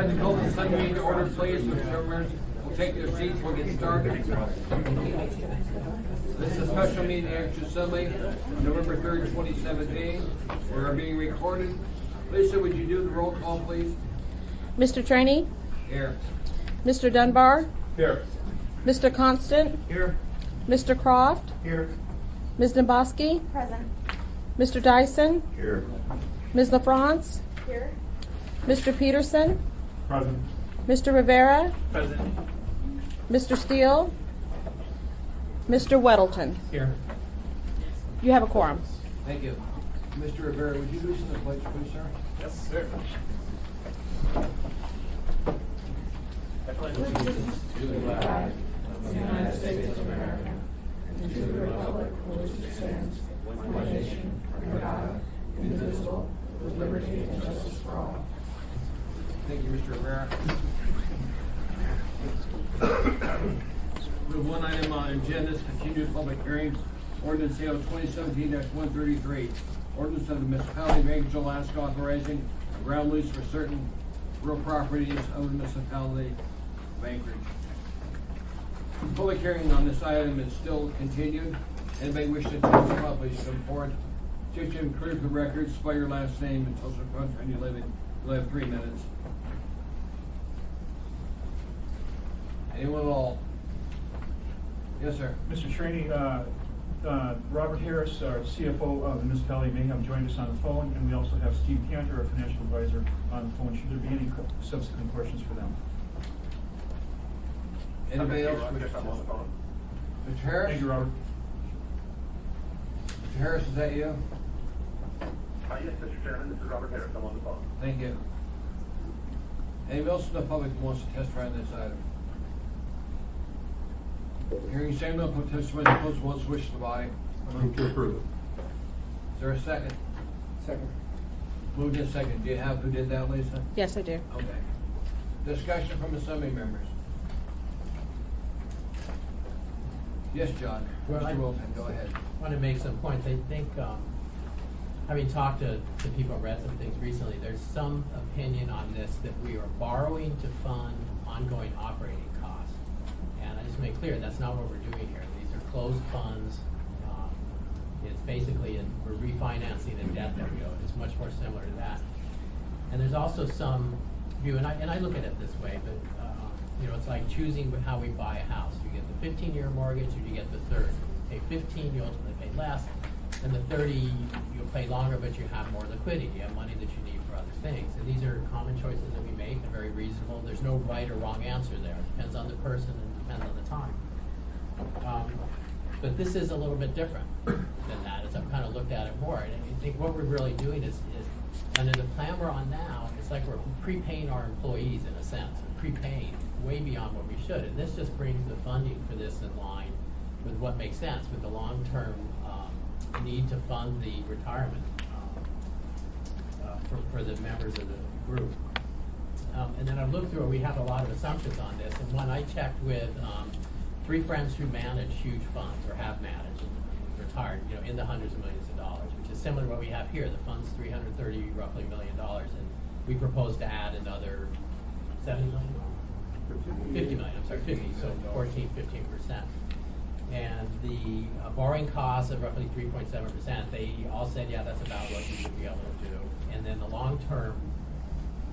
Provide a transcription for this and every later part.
Like to call the Sunday meeting to order, please. The members will take their seats. We'll get started. This is a special meeting, the Extra Assembly, November 3rd, 2017. We are being recorded. Lisa, would you do the roll call, please? Mr. Trainee? Here. Mr. Dunbar? Here. Mr. Constant? Here. Mr. Croft? Here. Ms. Naboski? Present. Mr. Dyson? Here. Ms. LaFrance? Here. Mr. Peterson? Present. Mr. Rivera? Present. Mr. Steele? Mr. Weddleton? Here. You have a quorum. Thank you. Mr. Rivera, would you do some of the pledge, please, sir? Yes, sir. I pledge allegiance to the flag of the United States of America and to the republic for which it stands, one nation, under God, indivisible, with liberty and justice for all. Thank you, Mr. Rivera. We have one item on the agenda, continued public hearings, ordinance AO 2017-133. Ordinance of the municipality of Anchorage, Alaska, authorizing a ground lease for certain real properties of the municipality of Anchorage. Public hearing on this item is still continued. Anybody wish to testify, please come forward. State your career for records, spell your last name, and tell us what country you live in. You'll have 3 minutes. Anyone at all? Yes, sir. Mr. Trainee, Robert Harris, our CFO of the municipality of Mayhem, joined us on the phone, and we also have Steve Cantor, our financial advisor, on the phone. Should there be any subsequent questions for them? Anybody else? Mr. Harris? Thank you, Robert. Mr. Harris, is that you? Yes, Mr. Chairman, this is Robert Harris. I'm on the phone. Thank you. Anybody else in the public who wants to testify on this item? Hearing same no participant opposed, one's wish to buy. Move to approve. Is there a second? Second. Moved in second. Do you have who did that, Lisa? Yes, I do. Okay. Discussion from assembly members. Yes, John. Well, Mr. Wilton, go ahead. I want to make some points. I think, having talked to people and read some things recently, there's some opinion on this that we are borrowing to fund ongoing operating costs. And I just make clear that's not what we're doing here. These are closed funds. It's basically we're refinancing the debt that we owe. It's much more similar to that. And there's also some view, and I look at it this way, but it's like choosing how we buy a house. You get the 15-year mortgage, or you get the 30. You pay 15, you ultimately pay less. And the 30, you'll pay longer, but you have more liquidity. You have money that you need for other things. And these are common choices that we make. They're very reasonable. There's no right or wrong answer there. It depends on the person and depends on the time. But this is a little bit different than that, as I've kind of looked at it more. And I think what we're really doing is under the plan we're on now, it's like we're prepaying our employees in a sense, prepaying way beyond what we should. And this just brings the funding for this in line with what makes sense, with the long-term need to fund the retirement for the members of the group. And then I've looked through it. We have a lot of assumptions on this. And one, I checked with 3 friends who manage huge funds or have managed and retired, in the hundreds of millions of dollars, which is similar to what we have here. The fund's $330 roughly million, and we propose to add another $70 million. 50 million, I'm sorry, 50, so 14-15%. And the borrowing costs of roughly 3.7%, they all said, yeah, that's about what we would be able to do. And then the long-term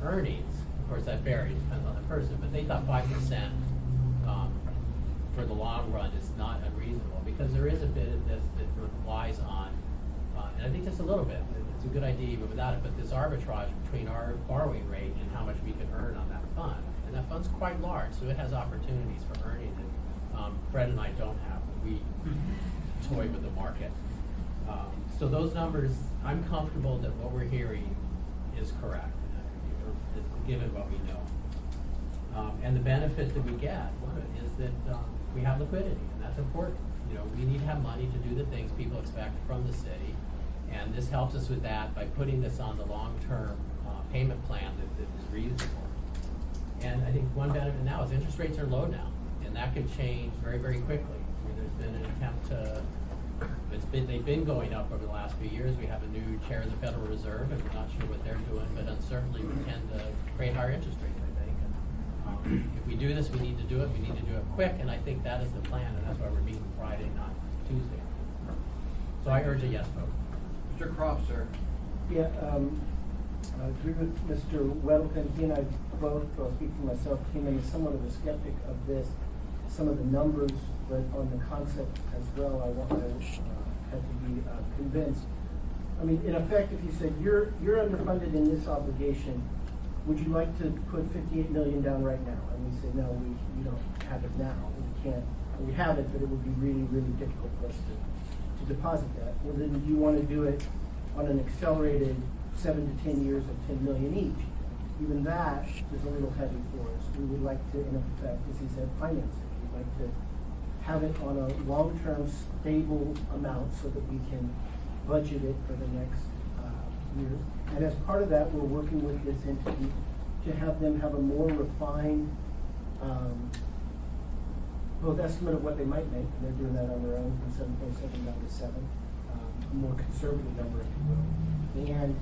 earnings, of course that varies, depends on the person, but they thought 5% for the long run is not unreasonable, because there is a bit of this that relies on, and I think just a little bit, it's a good idea even without it, but this arbitrage between our borrowing rate and how much we can earn on that fund. And that fund's quite large, so it has opportunities for earning that Fred and I don't have. We toy with the market. So those numbers, I'm comfortable that what we're hearing is correct, given what we know. And the benefit that we get is that we have liquidity, and that's important. We need to have money to do the things people expect from the city, and this helps us with that by putting this on the long-term payment plan that is reasonable. And I think one benefit now is interest rates are low now, and that could change very, very quickly. There's been an attempt to, they've been going up over the last few years. We have a new chair of the Federal Reserve, and we're not sure what they're doing, but uncertainty would tend to create higher interest rates, I think. if we do this, we need to do it quick, and I think that is the plan, and that's why we're meeting Friday, not Tuesday. So I urge a yes vote. Mr. Croft, sir. Yeah, I agree with Mr. Weddleton. He and I both, I'll speak for myself, came in as somewhat of a skeptic of this, some of the numbers, but on the concept as well, I had to be convinced. I mean, in effect, if you said, you're underfunded in this obligation, would you like to put $58 million down right now? And we say, no, we don't have it now. We can't, we have it, but it would be really, really difficult for us to deposit that. Well, then you want to do it on an accelerated 7 to 10 years of $10 million each. Even that is a little heavy for us. We would like to, in effect, as he said, finance it. We'd like to have it on a long-term, stable amount so that we can budget it for the next year. And as part of that, we're working with this entity to have them have a more refined both estimate of what they might make, and they're doing that on their own, from 7.7 down to 7, a more conservative number, if you will, and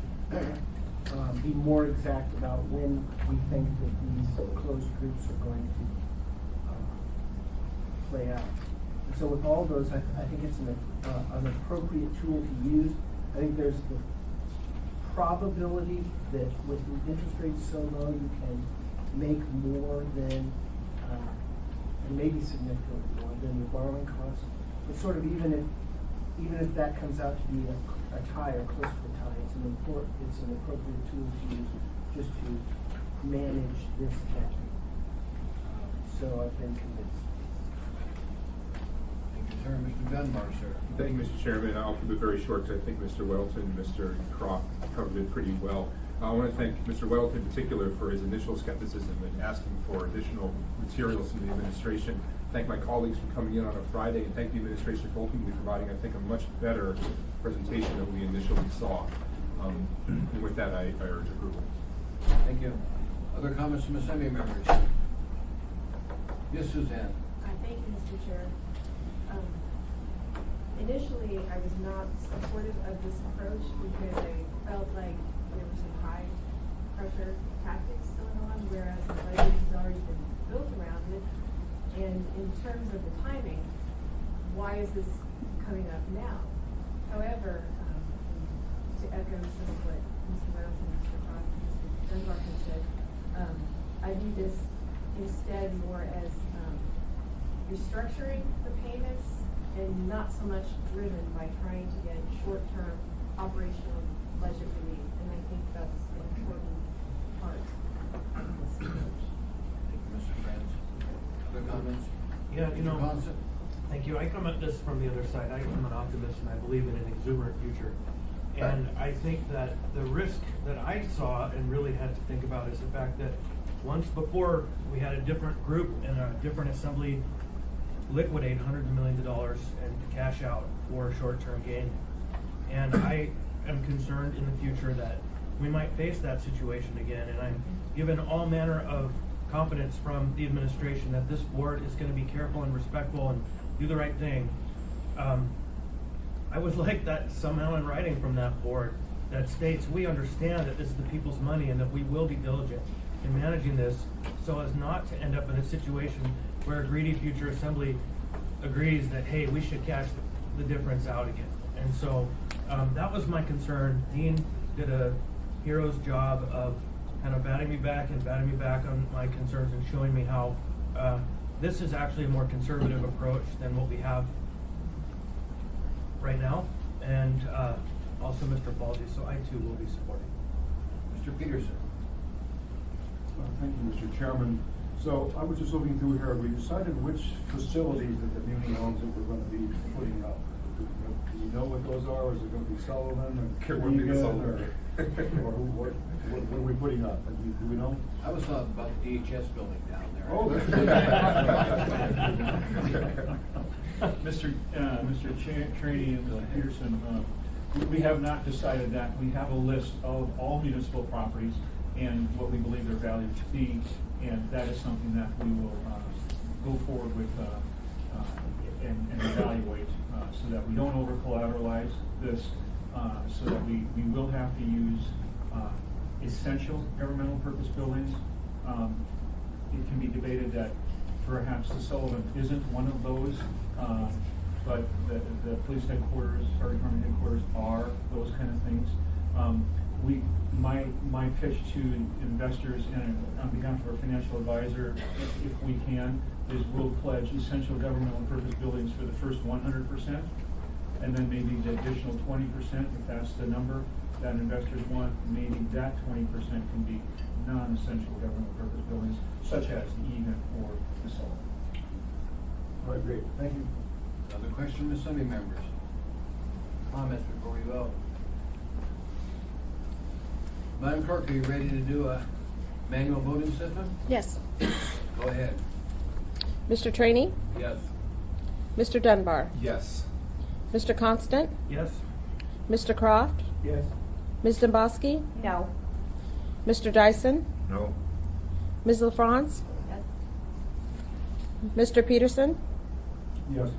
be more exact about when we think that these closed groups are going to play out. And so with all those, I think it's an appropriate tool to use. I think there's the probability that with the interest rates so low, you can make more than, and maybe significantly more than your borrowing costs. But sort of even if that comes out to be a tie or close to a tie, it's an appropriate tool to use just to manage this debt. So I've been convinced. Thank you, sir. Mr. Dunbar, sir. Thank you, Mr. Chairman. I'll keep it very short because I think Mr. Weddleton and Mr. Croft covered it pretty well. I want to thank Mr. Weddleton in particular for his initial skepticism and asking for additional materials from the administration. Thank my colleagues for coming in on a Friday, and thank the administration for ultimately providing, I think, a much better presentation than we initially saw. And with that, I urge approval. Thank you. Other comments from Assembly members? Yes, Suzanne. Thank you, Mr. Chair. Initially, I was not supportive of this approach because I felt like there were some high pressure tactics going on, whereas the budget has already been built around it. And in terms of the timing, why is this coming up now? However, to echo some of what Mr. Weddleton, Mr. Croft, and Mr. Dunbar has said, I view this instead more as restructuring the payments and not so much driven by trying to get short-term operational budget relief. And I think that's an important part of this approach. Thank you, Mr. Franz. Other comments? Yeah, you know, Mr. Conson? thank you. I come at this from the other side. I am an optimist and I believe in an exuberant future. And I think that the risk that I saw and really had to think about is the fact that once before we had a different group and a different assembly liquidate hundreds of millions of dollars and cash out for short-term gain. And I am concerned in the future that we might face that situation again. And I'm given all manner of confidence from the administration that this board is going to be careful and respectful and do the right thing. I would like that somehow in writing from that board that states we understand that this is the people's money and that we will be diligent in managing this so as not to end up in a situation where a greedy future assembly agrees that, hey, we should cash the difference out again. And so that was my concern. Dean did a hero's job of kind of batting me back on my concerns and showing me how this is actually a more conservative approach than what we have right now. And also Mr. Baldi, so I too will be supporting. Mr. Peterson. Thank you, Mr. Chairman. So I was just looking through here. We decided which facilities that the community owns that we're going to be putting up. Do you know what those are? Is it going to be Sullivan or It would be the Keegan, Sullivan. or what are we putting up? Do we know? I was thought about the DHS building down there. Oh, that's Mr. Traney and Mr. Peterson, we have not decided that. We have a list of all municipal properties and what we believe their value to be, and that is something that we will go forward with and evaluate so that we don't over-collateralize this, so that we will have to use essential governmental purpose buildings. it can be debated that perhaps the Sullivan isn't one of those, but the police headquarters, fire department headquarters are those kind of things. My pitch to investors and on behalf of our financial advisor, if we can, is we'll pledge essential governmental purpose buildings for the first 100%, and then maybe the additional 20%, if that's the number that investors want, maybe that 20% can be non-essential governmental purpose buildings, such as the Egan or the Sullivan. All right, great, thank you. Other questions from the Assembly members? Comments before we vote? Madam Clerk, are you ready to do a manual voting system? Yes. Go ahead. Mr. Trainee? Yes. Mr. Dunbar? Yes. Mr. Constant? Yes. Mr. Croft? Yes. Ms. Dombrowski? No. Mr. Dyson? No. Ms. LaFrance? Yes. Mr. Peterson? Yes.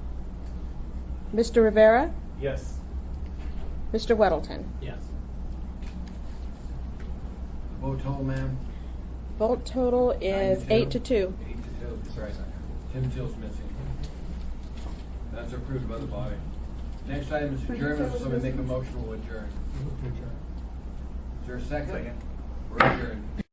Mr. Rivera? Yes. Mr. Weddleton? Yes. Vote total, ma'am? Vote total is 8 to 2. 8 to 2, that's right. Tim Till's missing. That's approved by the body. Next item is adjournment. If somebody make a motion, we'll adjourn. Is there a second? Second. We're adjourned.